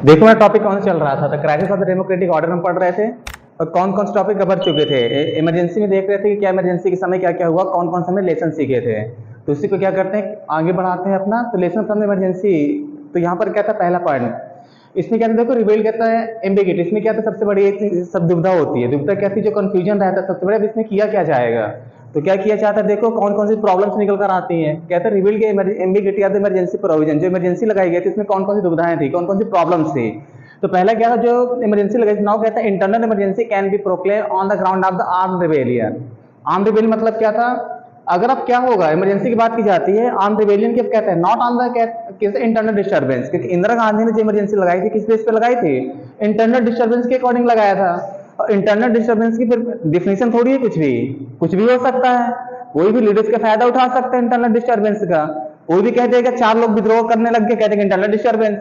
देखो मेरा टॉपिक कौन सा चल रहा था, तो crisis of the democratic order हम पढ़ रहे थे और कौन कौन से टॉपिक कवर चुके थे। इमरजेंसी में देख रहे थे कि क्या इमरजेंसी के समय क्या क्या हुआ, कौन कौन से हमने लेसन सीखे थे। तो उसी को क्या करते हैं, आगे बढ़ाते हैं अपना। तो लेसन फ्रॉम इमरजेंसी, तो यहाँ पर क्या था पहला पॉइंट, इसमें क्या था, देखो रिवील कहता है एम्बिगिटी। इसमें क्या था, सबसे बड़ी एक सब दुविधा होती है। दुविधा क्या थी, जो कंफ्यूजन रहता है सबसे बड़ा, अब इसमें किया क्या जाएगा। तो क्या किया जाता है, देखो कौन कौन सी प्रॉब्लम्स निकल कर आती हैं। कहते हैं रिवील के ambiguity of the emergency provision, जो इमरजेंसी लगाई गई थी इसमें कौन कौन सी दुविधाएं थी, कौन कौन सी प्रॉब्लम्स थी। तो पहला क्या था, जो इमरजेंसी लगाई थी, नाउ कहता है internal emergency can be proclaim on the ground of the arm rebellion. Arm rebellion मतलब क्या था, अगर अब क्या होगा, इमरजेंसी की बात की जाती है, आर्म रिबेलियन की अब कहते हैं not on the internal disturbance, क्योंकि इंदिरा गांधी ने जो इमरजेंसी लगाई थी किस बेस पे लगाई थी, इंटरनल डिस्टर्बेंस के अकॉर्डिंग लगाया था। और इंटरनल डिस्टर्बेंस की फिर डिफिनेशन थोड़ी है, कुछ भी हो सकता है। कोई भी लीडर्स का फायदा उठा सकता है इंटरनल डिस्टर्बेंस का। कोई भी कह देगा, चार लोग विद्रोह करने लग गए, कहते हैं इंटरनल डिस्टर्बेंस।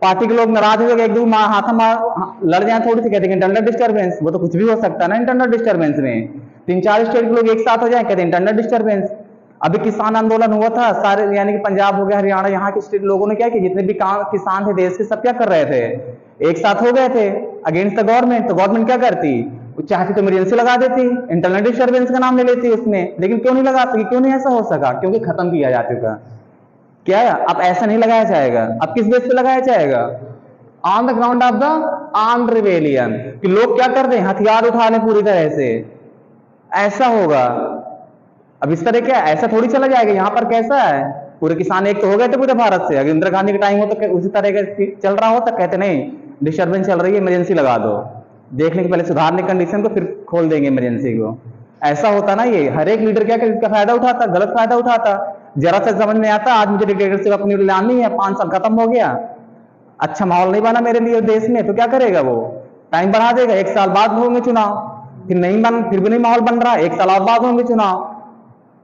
पार्टी के लोग नाराज हो गए, एक दूसरे हाथा मार लड़ जाए थोड़ी सी, कहते हैं इंटरनल डिस्टर्बेंस। वो तो कुछ भी हो सकता है ना इंटरनल डिस्टर्बेंस में। तीन चार स्टेट के लोग एक साथ हो जाए, कहते हैं इंटरनल डिस्टर्बेंस। अभी किसान आंदोलन हुआ था, सारे यानी कि पंजाब हो गया, हरियाणा, यहाँ के स्टेट लोगों ने क्या किया, जितने भी किसान थे देश के, सब क्या कर रहे थे, एक साथ हो गए थे अगेंस्ट द गवर्नमेंट। तो गवर्नमेंट क्या करती, वो चाहती तो इमरजेंसी लगा देती, इंटरनल डिस्टर्बेंस का नाम ले लेती उसमें। लेकिन क्यों नहीं लगा सकी, क्यों नहीं ऐसा हो सका, क्योंकि खत्म किया जा चुका। क्या है, अब ऐसा नहीं लगाया जाएगा। अब किस बेस पे लगाया जाएगा, on the ground of the armed rebellion, कि लोग क्या कर रहे हैं, हथियार उठा लें पूरी तरह से, ऐसा होगा। अब इस तरह क्या, ऐसा थोड़ी चला जाएगा। यहाँ पर कैसा है, पूरे किसान एक तो हो गए थे पूरे भारत से। अगर इंदिरा गांधी का टाइम हो तो उसी तरह का चल रहा हो, तो कहते नहीं डिस्टर्बेंस चल रही है, इमरजेंसी लगा दो। देखने के पहले सुधारने कंडीशन को, फिर खोल देंगे इमरजेंसी को। ऐसा होता ना, ये हर एक लीडर क्या कर इसका फायदा उठाता, गलत फायदा उठाता। जरा सा समझ में आता, आज मुझे डिक्टेटरशिप अपनी लानी है, 5 साल खत्म हो गया, अच्छा माहौल नहीं बना मेरे लिए देश में, तो क्या करेगा वो, टाइम बढ़ा देगा, 1 साल बाद होंगे चुनाव, फिर नहीं बन, फिर भी नहीं माहौल बन रहा, 1 साल और बाद होंगे चुनाव,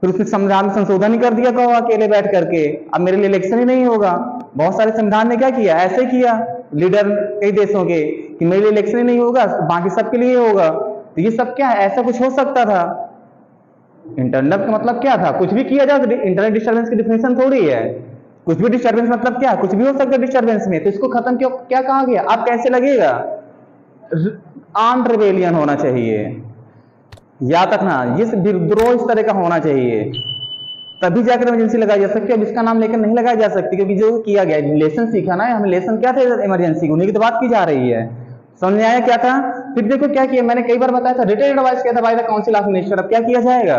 फिर उसने संविधान में संशोधन ही कर दिया कहो अकेले बैठ करके, अब मेरे लिए इलेक्शन ही नहीं होगा। बहुत सारे संविधान ने क्या किया, ऐसे किया लीडर कई देशों के, कि मेरे लिए इलेक्शन ही नहीं होगा, बाकी सबके लिए होगा। तो ये सब क्या है, ऐसा कुछ हो सकता था। इंटरनल का मतलब क्या था, कुछ भी किया जाए। इंटरनल डिस्टर्बेंस की डिफिनेशन थोड़ी है, कुछ भी डिस्टर्बेंस मतलब क्या, कुछ भी हो सकता है डिस्टर्बेंस में। तो इसको खत्म क्यों, क्या कहा गया, अब कैसे लगेगा, आर्म्ड रिबेलियन होना चाहिए, याद रखना, ये विद्रोह इस तरह का होना चाहिए, तभी जाकर इमरजेंसी लगाई जा सकती है। अब इसका नाम लेकर नहीं लगाई जा सकती, क्योंकि जो किया गया लेसन सीखा ना, हमें लेसन क्या थे इमरजेंसी, उन्हीं की तो बात की जा रही है। समझ में आया क्या था। फिर देखो क्या किया, मैंने कई बार बताया था, रिटन एडवाइस किया था by the council of minister. अब क्या किया जाएगा,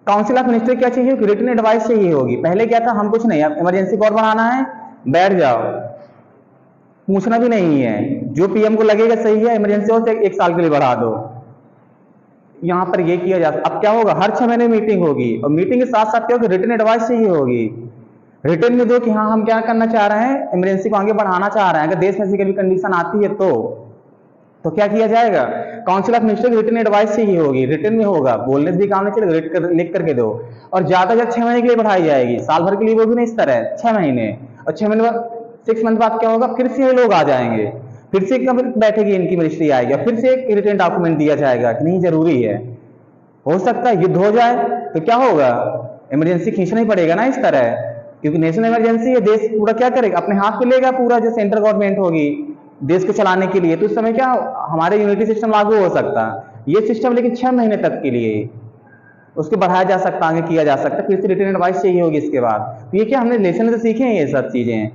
काउंसिल ऑफ मिनिस्टर क्या चाहिए, रिटन एडवाइस चाहिए होगी। पहले क्या था, हम कुछ नहीं, अब इमरजेंसी कौन बढ़ाना है, बैठ जाओ, पूछना भी नहीं है, जो पीएम को लगेगा सही है इमरजेंसी हो, 1 साल के लिए बढ़ा दो। यहाँ पर ये किया जाता। अब क्या होगा, हर 6 महीने मीटिंग होगी, और मीटिंग के साथ साथ क्या होगी, रिटन एडवाइस चाहिए होगी। रिटन में दो कि हाँ हम क्या करना चाह रहे हैं, इमरजेंसी को आगे बढ़ाना चाह रहे हैं, अगर देश में ऐसी कभी कंडीशन आती है तो क्या किया जाएगा, काउंसिल ऑफ मिनिस्टर की रिटन एडवाइस चाहिए होगी, रिटन में होगा, बोलने से भी काम नहीं चलेगा, लिख करके दो। और ज्यादा ज्यादा 6 महीने के लिए बढ़ाई जाएगी, साल भर के लिए वो भी नहीं, इस तरह 6 महीने। और 6 महीने बाद 6 मंथ बाद क्या होगा, फिर से ये लोग आ जाएंगे, फिर से बैठेगी इनकी मिनिस्ट्री आएगी, फिर से एक रिटन डॉक्यूमेंट दिया जाएगा कि नहीं जरूरी है। हो सकता है युद्ध हो जाए तो क्या होगा, इमरजेंसी खींचना ही पड़ेगा ना इस तरह, क्योंकि नेशनल इमरजेंसी है, देश पूरा क्या करेगा, अपने हाथ में लेगा पूरा, जो सेंट्रल गवर्नमेंट होगी देश को चलाने के लिए। तो उस समय क्या हमारे यूनिटी सिस्टम लागू हो सकता है, ये सिस्टम लेकिन 6 महीने तक के लिए, उसको बढ़ाया जा सकता, आगे किया जा सकता, फिर से रिटर्न एडवाइस चाहिए होगी इसके बाद। तो ये क्या हमने लेसन में तो सीखे हैं ये सब चीजें,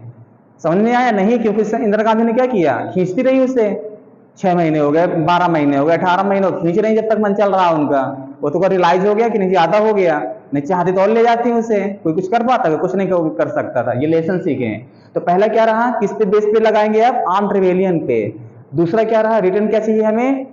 समझ में आया नहीं, क्योंकि इंदिरा गांधी ने क्या किया, खींचती रही उसे, 6 महीने हो गए, 12 महीने हो गए, 18 महीने खींच रही, जब तक मन चल रहा उनका। वो तो रियलाइज हो गया कि नहीं ज्यादा हो गया, नहीं चाहती तो और ले जाती उसे, कोई कुछ कर पाता, कुछ नहीं कर सकता था। ये लेसन सीखे। तो पहला क्या रहा, किस पे बेस पे लगाएंगे आप, आर्म्ड रिबेलियन पे। दूसरा क्या रहा, रिटर्न क्या चाहिए हमें,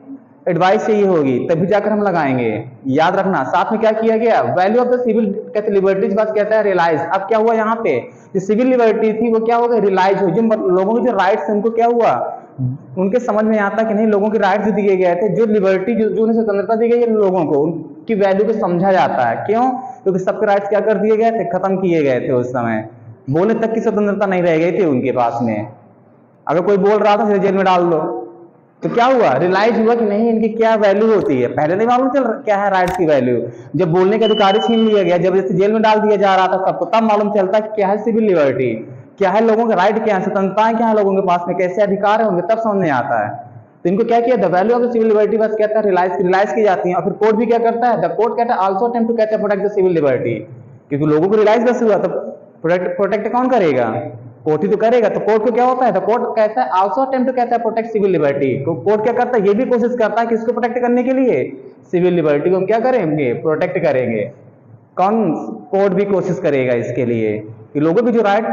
एडवाइस चाहिए होगी, तभी जाकर हम लगाएंगे, याद रखना। साथ में क्या किया गया, वैल्यू ऑफ द सिविल कहते लिबर्टीज बात कहता है रियलाइज। अब क्या हुआ, यहाँ पे जो सिविल लिबर्टी थी वो क्या हो गई, रियलाइज हो, जो लोगों के जो राइट्स उनको क्या हुआ, उनके समझ में आता कि नहीं लोगों के राइट्स दिए गए थे, जो लिबर्टी जो उन्हें स्वतंत्रता दी गई है लोगों को, उनकी वैल्यू को समझा जाता है। क्यों, क्योंकि सबके राइट्स क्या कर दिए गए थे, खत्म किए गए थे उस समय, बोलने तक की स्वतंत्रता नहीं रह गई थी उनके पास में। अगर कोई बोल रहा था जेल में डाल दो, तो क्या हुआ, रियलाइज हुआ कि नहीं इनकी क्या वैल्यू होती है, पहले नहीं मालूम चल क्या है राइट्स की वैल्यू। जब बोलने का अधिकार छीन लिया गया, जब जैसे जेल में डाल दिया जा रहा था सबको, तब मालूम चलता है क्या है सिविल लिबर्टी, क्या है लोगों के राइट, क्या है स्वतंत्रताएं, क्या है लोगों के पास में, कैसे अधिकार है उनके, तब समझ में आता है। तो इनको क्या किया, the value of the civil liberty बस कहता है रिलाइज की जाती है। और फिर कोर्ट भी क्या करता है, द कोर्ट कहता है आल्सो अटेम्प्ट टू कहता है प्रोटेक्ट द सिविल लिबर्टी, क्योंकि लोगों को रिलाइज बस हुआ तो प्रोटेक्ट कौन करेगा, कोर्ट ही तो करेगा। तो कोर्ट को क्या होता है, द कोर्ट कहता है आल्सो अटेम्प्ट टू कहता है प्रोटेक्ट सिविल लिबर्टी, तो कोर्ट क्या करता है, ये भी कोशिश करता है किसको प्रोटेक्ट करने के लिए, सिविल लिबर्टी को हम क्या करेंगे, प्रोटेक्ट करेंगे। कौन, कोर्ट भी कोशिश करेगा इसके लिए कि लोगों की जो राइट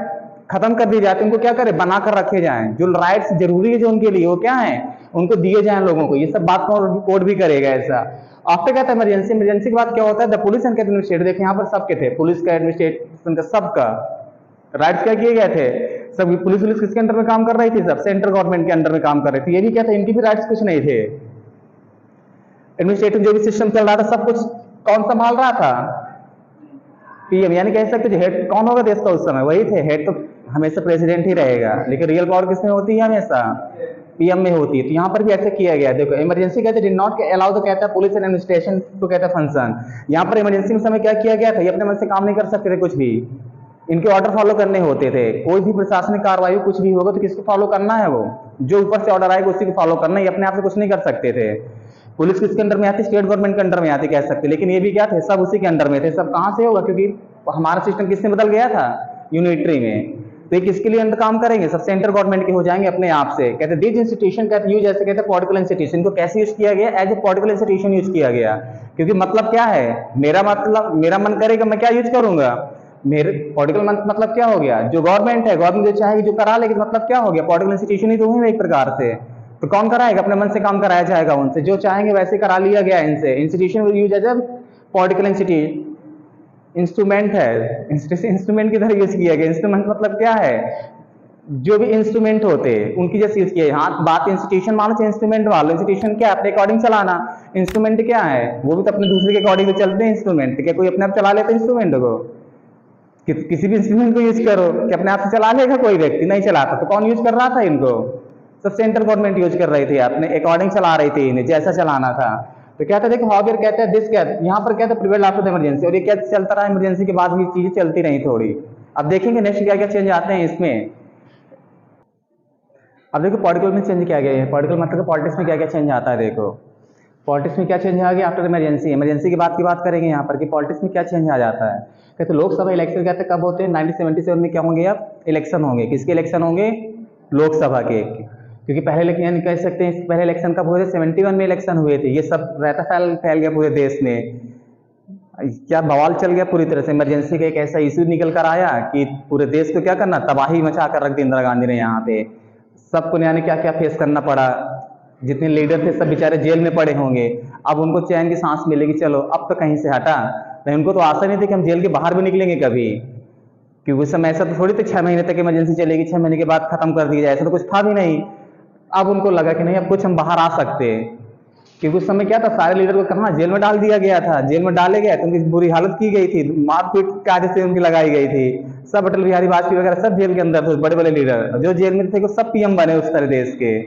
खत्म कर दिए जाते हैं उनको क्या करे, बना कर रखे जाएं, जो राइट्स जरूरी है जो उनके लिए वो क्या है, उनको दिए जाएं लोगों को। ये सब बात कोर्ट भी करेगा ऐसा। आफ्टर कहता है इमरजेंसी के बाद क्या होता है, द पुलिस एंड एडमिनिस्ट्रेटर, देखिए यहाँ पर सबके थे, पुलिस का, एडमिनिस्ट्रेशन का, सबका राइट्स क्या किए गए थे, सब पुलिस किसके अंडर में काम कर रही थी, सब सेंट्रल गवर्नमेंट के अंडर में काम कर रही थी। ये भी क्या था, इनकी भी राइट्स कुछ नहीं थे। एडमिनिस्ट्रेटिव जो भी सिस्टम चल रहा था सब कुछ कौन संभाल रहा था, पीएम, यानी कह सकते हेड कौन होगा देश का उस समय, वही थे। हेड तो हमेशा प्रेसिडेंट ही रहेगा, लेकिन रियल पावर किसमें होती है, हमेशा पीएम में होती है। तो यहाँ पर भी ऐसा किया गया। देखो इमरजेंसी कहते डिड नॉट अलाउ, तो कहता है पुलिस एंड एडमिनिस्ट्रेशन तो कहता है फंक्शन। यहाँ पर इमरजेंसी में समय क्या किया गया था, ये अपने मन से काम नहीं कर सकते थे कुछ भी, इनके ऑर्डर फॉलो करने होते थे। कोई भी प्रशासनिक कार्रवाई कुछ भी होगा तो किसको फॉलो करना है, वो जो ऊपर से ऑर्डर आएगा उसी को फॉलो करना है, ये अपने आप से कुछ नहीं कर सकते थे। पुलिस किसके अंडर में आती, स्टेट गवर्नमेंट के अंडर में आती कह सकते, लेकिन ये भी क्या थे, सब उसी के अंडर में थे। सब कहाँ से होगा, क्योंकि हमारा सिस्टम किसने बदल गया था, यूनिटरी में। तो ये किसके लिए अंडर काम करेंगे, सब सेंट्रल गवर्नमेंट के हो जाएंगे अपने आप से। कहते दिस इंस्टीट्यूशन कहते यूज, जैसे कहते पॉलिटिकल इंस्टीट्यूशन को कैसे यूज किया गया, as a political institution use किया गया। क्योंकि मतलब क्या है, मेरा मन करेगा मैं क्या यूज करूंगा, मेरे पॉलिटिकल मतलब क्या हो गया, जो गवर्नमेंट है, गवर्नमेंट जो चाहेगी जो करा लेगी, मतलब क्या हो गया, पॉलिटिकल इंस्टीट्यूशन ही तो हुई एक प्रकार से। तो कौन कराएगा, अपने मन से काम कराया जाएगा उनसे, जो चाहेंगे वैसे करा लिया गया इनसे। Institution will use as a political instrument है, इंस्ट्रूमेंट की तरह यूज किया गया। इंस्ट्रूमेंट मतलब क्या है, जो भी इंस्ट्रूमेंट होते हैं उनकी जैसे यूज किया। हाँ बात इंस्टीट्यूशन मानो चाहे इंस्ट्रूमेंट मान लो, इंस्टीट्यूशन क्या अपने अकॉर्डिंग चलाना, इंस्ट्रूमेंट क्या है, वो भी तो अपने दूसरे के अकॉर्डिंग चलते हैं। इंस्ट्रूमेंट क्या कोई अपने आप चला लेता है इंस्ट्रूमेंट को, किसी भी इंस्ट्रूमेंट को यूज करो कि अपने आप से चला लेगा, कोई व्यक्ति नहीं चलाता। तो कौन यूज कर रहा था इनको, सब सेंट्रल गवर्नमेंट यूज कर रही थी, अपने अकॉर्डिंग चला रही थी इन्हें, जैसा चलाना था। तो क्या था, देखो हाउएवर कहता है दिस, क्या यहाँ पर क्या था, प्रिवेल्ड आफ्टर द इमरजेंसी, और ये क्या चलता रहा, इमरजेंसी के बाद भी चीजें चलती रही थोड़ी। अब देखेंगे नेक्स्ट क्या क्या चेंज आते हैं इसमें। अब देखो पॉलिटिकल में चेंज क्या गया है, पॉलिटिकल मतलब पॉलिटिक्स में क्या क्या चेंज आता है। देखो पॉलिटिक्स में क्या चेंज आ गया आफ्टर इमरजेंसी, इमरजेंसी के बाद की बात करेंगे यहाँ पर कि पॉलिटिक्स में क्या चेंज आ जाता है। कहते लोकसभा इलेक्शन कहते कब होते हैं, 1977 में क्या होंगे, अब इलेक्शन होंगे, किसके इलेक्शन होंगे, लोकसभा के। क्योंकि पहले इलेक्शन कह सकते हैं, पहले इलेक्शन कब हुए थे, 71 में इलेक्शन हुए थे। ये सब रहता फैल गया पूरे देश में, क्या बवाल चल गया पूरी तरह से। इमरजेंसी का एक ऐसा इशू निकल कर आया कि पूरे देश को क्या करना, तबाही मचा कर रख दी इंदिरा गांधी ने यहाँ पे। सबको यानी क्या क्या फेस करना पड़ा, जितने लीडर थे सब बेचारे जेल में पड़े होंगे। अब उनको चैन की सांस मिलेगी, चलो अब तो कहीं से हटा, नहीं उनको तो आशा नहीं थी कि हम जेल के बाहर भी निकलेंगे कभी, क्योंकि उस समय ऐसा तो थोड़ी थे 6 महीने तक इमरजेंसी चलेगी, 6 महीने के बाद खत्म कर दी जाए, ऐसा तो कुछ था भी नहीं। अब उनको लगा कि नहीं अब कुछ हम बाहर आ सकते हैं, क्योंकि उस समय क्या था, सारे लीडर को कहाँ जेल में डाल दिया गया था, जेल में डाले गए तो उनकी बुरी हालत की गई थी, मारपीट कायदे से उनकी लगाई गई थी। सब अटल बिहारी वाजपेयी वगैरह सब जेल के अंदर थे, बड़े बड़े लीडर जो जेल में थे वो सब पीएम बने, उस तरह देश के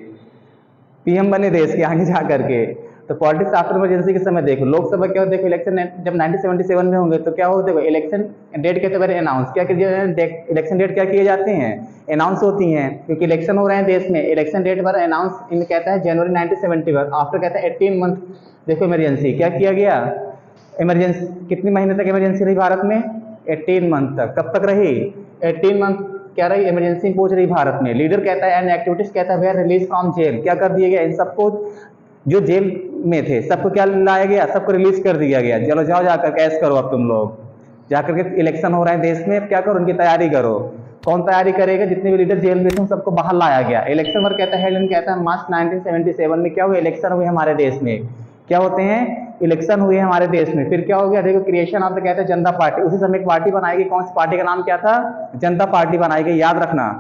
पीएम बने देश के आगे जा करके। तो पॉलिटिक्स आफ्टर इमरजेंसी के समय देखो लोकसभा क्या, देखो इलेक्शन जब 1977 में होंगे तो क्या हो, देखो इलेक्शन डेट के तौर अनाउंस क्या इलेक्शन डेट क्या किए जाते हैं, अनाउंस होती हैं, क्योंकि इलेक्शन हो रहे हैं देश में। इलेक्शन डेट पर अनाउंस इन कहता है जनवरी 1971, आफ्टर कहता है 18 मंथ। देखो इमरजेंसी क्या किया गया, इमरजेंसी कितने महीने तक इमरजेंसी रही भारत में, 18 मंथ तक। कब तक रही, 18 मंथ क्या रही इमरजेंसी पहुंच रही भारत में। लीडर कहता है एंड एक्टिविटीज कहता है वेयर रिलीज फ्रॉम जेल, क्या कर दिया गया, इन सबको जो जेल में थे सबको क्या लाया गया, सबको रिलीज कर दिया गया, चलो जाओ जाकर कैश करो, अब तुम लोग जाकर के इलेक्शन हो रहे हैं देश में, अब क्या करो उनकी तैयारी करो। कौन तैयारी करेगा, जितने भी लीडर जेल में थे सबको बाहर लाया गया। इलेक्शन पर कहता है हेलन कहता है मार्च 1977 में क्या हुआ, इलेक्शन हुए हमारे देश में, क्या होते हैं इलेक्शन हुए हमारे देश में। फिर क्या हो गया, देखो क्रिएशन ऑफ द कहते हैं जनता पार्टी, उसी समय एक पार्टी बनाई गई, कौन सी पार्टी का नाम क्या था, जनता पार्टी बनाई गई, याद रखना।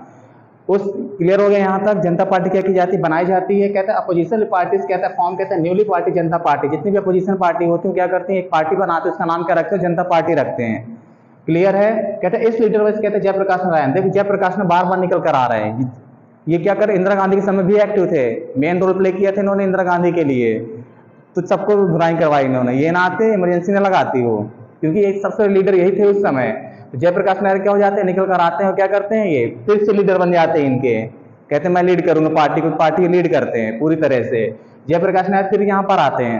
उस क्लियर हो गया यहाँ तक। जनता पार्टी क्या की जाती है, बनाई जाती है, कहता है अपोजिशन पार्टीज कहता है फॉर्म कहता है न्यूली पार्टी जनता पार्टी। जितनी भी अपोजिशन पार्टी होती है क्या करती है, एक पार्टी बनाते हैं, उसका नाम क्या रखते हैं, जनता पार्टी रखते हैं। क्लियर है, कहते हैं इस लीडर वाइज कहते हैं जयप्रकाश नारायण। देखो जयप्रकाश ने बार बार निकल कर आ रहे हैं, ये क्या कर इंदिरा गांधी के समय भी एक्टिव थे, मेन रोल प्ले किया था इन्होंने इंदिरा गांधी के लिए, तो सबको धुनाई करवाई इन्होंने, ये ना आते इमरजेंसी ने लगाती वो, क्योंकि एक सबसे लीडर यही थे उस समय। तो जयप्रकाश नारायण क्या हो जाते हैं, निकल कर आते हैं और क्या करते हैं, ये फिर से लीडर बन जाते हैं इनके, कहते हैं मैं लीड करूंगा पार्टी को, पार्टी लीड करते हैं पूरी तरह से। जयप्रकाश नारायण फिर यहाँ पर आते हैं,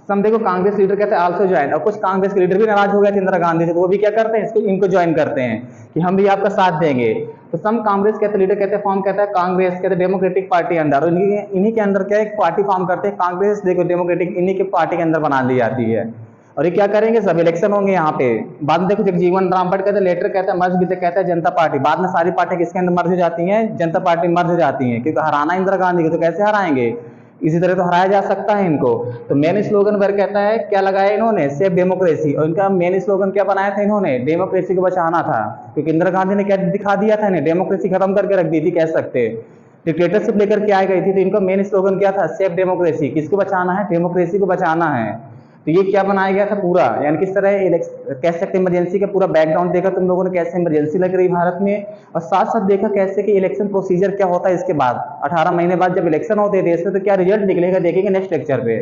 सम देखो कांग्रेस लीडर कहते हैं आल्सो ज्वाइन, और कुछ कांग्रेस लीडर भी नाराज हो गए थे इंदिरा गांधी से, तो वो भी क्या करते हैं, इसको इनको ज्वाइन करते हैं कि हम भी आपका साथ देंगे। तो सम कांग्रेस कहते लीडर कहते हैं फॉर्म कहता है कांग्रेस कहते डेमोक्रेटिक पार्टी अंडर, और इन्हीं के अंदर क्या एक पार्टी फॉर्म करते हैं कांग्रेस, देखो डेमोक्रेटिक इन्हीं के पार्टी के अंदर बना ली जाती है। और ये क्या करेंगे, सब इलेक्शन होंगे यहाँ पे। बाद में देखो जगजीवन राम भट्ट कहते हैं लेटर कहते हैं मर्ज भी कहता है जनता पार्टी, बाद में सारी पार्टी किसके अंदर मर्ज हो जाती हैं, जनता पार्टी मर्ज हो जाती है, क्योंकि हराना इंदिरा गांधी को तो कैसे हराएंगे, इसी तरह तो हराया जा सकता है इनको। तो मेन स्लोगन वर्ग कहता है क्या लगाया इन्होंने, सेफ डेमोक्रेसी, और इनका मेन स्लोगन क्या बनाया था इन्होंने, डेमोक्रेसी को बचाना था, क्योंकि इंदिरा गांधी ने क्या दिखा दिया था इन्हें, डेमोक्रेसी खत्म करके रख दी थी कह सकते, डिक्टेटरशिप लेकर के आ गई थी। तो इनका मेन स्लोगन क्या था, सेफ डेमोक्रेसी, किसको बचाना है, डेमोक्रेसी को बचाना है। तो ये क्या बनाया गया था पूरा, यानी किस तरह कह सकते इमरजेंसी का पूरा बैकग्राउंड देखा तुम लोगों ने, कैसे इमरजेंसी लग रही भारत में, और साथ साथ देखा कैसे कि इलेक्शन प्रोसीजर क्या होता है इसके बाद, 18 महीने बाद जब इलेक्शन होते हैं देश में तो क्या रिजल्ट निकलेगा, देखेंगे नेक्स्ट लेक्चर पे।